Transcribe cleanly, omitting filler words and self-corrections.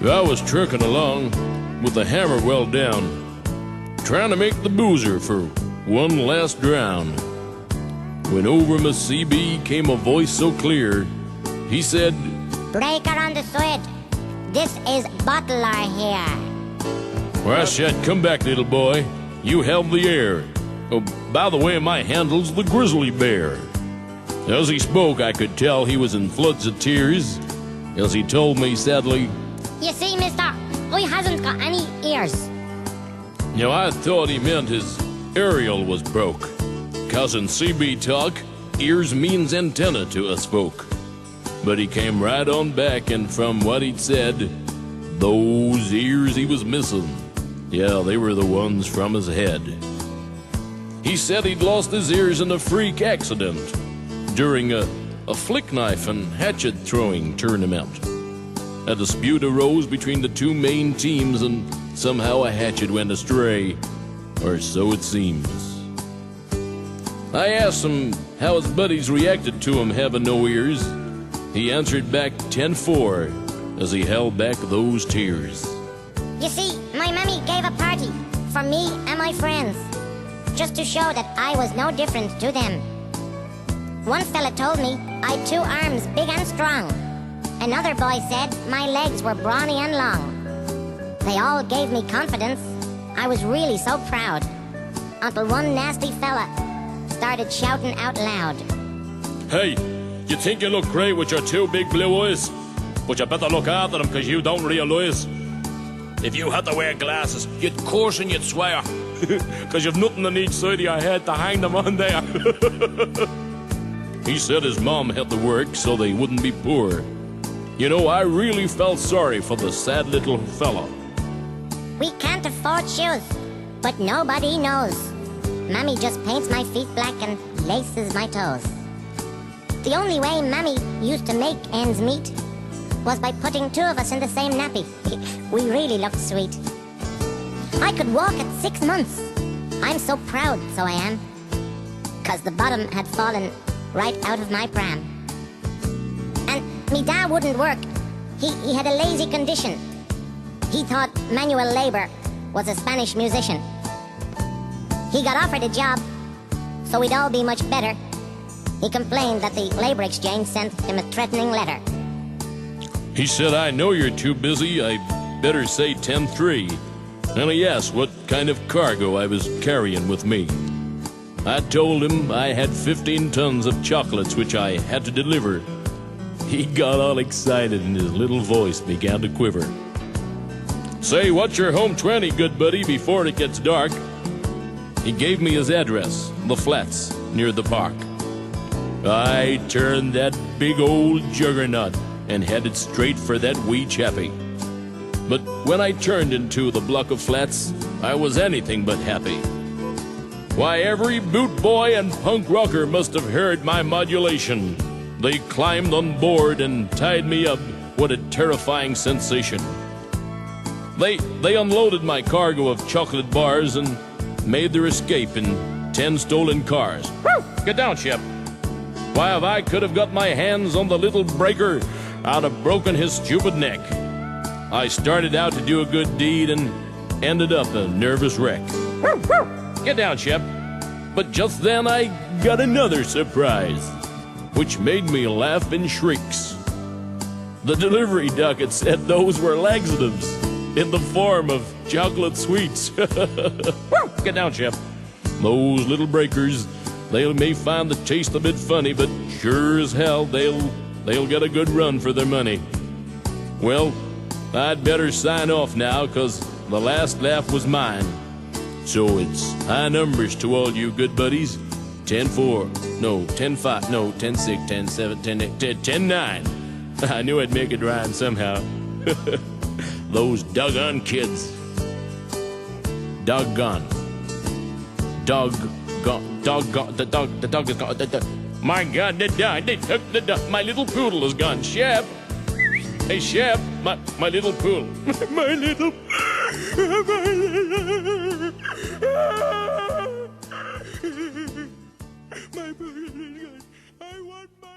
I was trucking along with the hammer well down, trying to make the boozer for one last drown, when over my CB came a voice so clear. He said, "Breaker on the switch. This is Butler here." Well, I said, "Come back, little boy. You held the air. Oh, by the way, my handle's the grizzly bear." As he spoke, I could tell he was in floods of tears, as he told me sadly, "You see, mister, I hasn't got any ears." Now, I thought he meant his aerial was broke, 'cause in CB talk, ears means antenna to us folk. But he came right on back, and from what he'd said, those ears he was missing, yeah, they were the ones from his head. He said he'd lost his ears in a freak accident during a flick knife and hatchet throwing tournament. A dispute arose between the two main teams, and somehow a hatchet went astray, or so it seems. I asked him how his buddies reacted to him having no ears. He answered back 10-4 as he held back those tears. "You see, my mommy gave a party for me and my friends, just to show that I was no different to them. One fella told me I'd 2 arms big and strong. Another boy said my legs were brawny and long. They all gave me confidence. I was really so proud, until one nasty fella started shouting out loud, "Hey, you think you look great with your 2 big blue eyes, but you better look after them, 'cause you don't realize if you had to wear glasses, you'd curse and you'd swear, 'cause you've nothing on each side of your head to hang them on there." He said his mom had to work so they wouldn't be poor. You know, I really felt sorry for the sad little fella. "We can't afford shoes, but nobody knows. Mommy just paints my feet black and laces my toes. The only way Mommy used to make ends meet was by putting 2 of us in the same nappy. We really looked sweet. I could walk at 6 months. I'm so proud, so I am, 'cause the bottom had fallen right out of my pram. And me dad wouldn't work. He had a lazy condition. He thought manual labor was a Spanish musician. He got offered a job, so we'd all be much better. He complained that the labor exchange sent him a threatening letter. He said, "I know you're too busy. I better say 10-3. And he asked what kind of cargo I was carrying with me. I told him I had 15 tons of chocolates which I had to deliver. He got all excited and his little voice began to quiver. "Say, what's your home 20, good buddy, before it gets dark?" He gave me his address, the flats near the park. I turned that big old juggernaut and headed straight for that wee chappie. But when I turned into the block of flats, I was anything but happy. Why, every boot boy and punk rocker must have heard my modulation. They climbed on board and tied me up. What a terrifying sensation. They unloaded my cargo of chocolate bars and made their escape in 10 stolen cars. Woo! Get down, Shep. Why, if I could have got my hands on the little breaker, I'd have broken his stupid neck. I started out to do a good deed and ended up a nervous wreck. Woo! Woo! Get down, Shep. But just then I got another surprise, which made me laugh in shrieks. The delivery docket said those were laxatives in the form of chocolate sweets. Get down, Shep. Those little breakers, they may find the taste a bit funny, but sure as hell they'll get a good run for their money. Well, I'd better sign off now, 'cause the last laugh was mine. So it's high numbers to all you good buddies. 10-4, no, 10-5, no, 10-6, 10-7, 10-8, 10-9. I knew I'd make it rhyme somehow. Those doggone kids. Doggone. The dog is gone. My God, they took the dog. My little poodle is gone. Shep. Hey, Shep, my little poodle. My little... My poodle is gone. I want my...